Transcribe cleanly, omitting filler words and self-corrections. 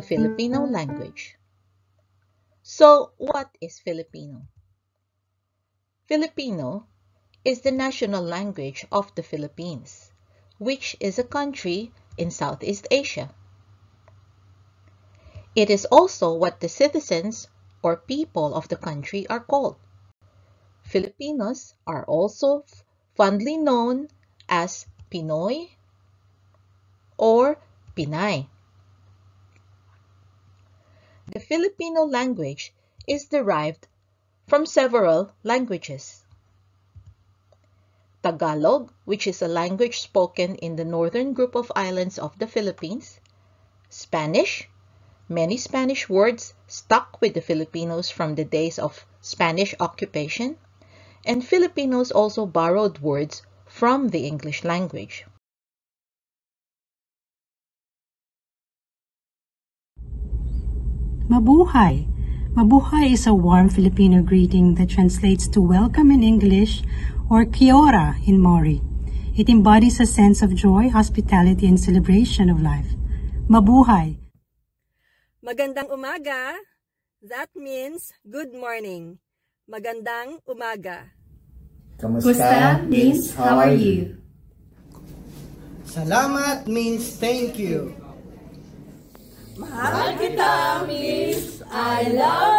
Filipino language. So, what is Filipino? Filipino is the national language of the Philippines, which is a country in Southeast Asia. It is also what the citizens or people of the country are called. Filipinos are also fondly known as Pinoy or Pinay. The Filipino language is derived from several languages. Tagalog, which is a language spoken in the northern group of islands of the Philippines. Spanish, many Spanish words stuck with the Filipinos from the days of Spanish occupation, and Filipinos also borrowed words from the English language. Mabuhay! Mabuhay is a warm Filipino greeting that translates to welcome in English or Kia ora in Mori. It embodies a sense of joy, hospitality, and celebration of life. Mabuhay! Magandang umaga. That means good morning. Magandang umaga. Kamusta means how are you? Salamat means thank you. Mahal kita means I love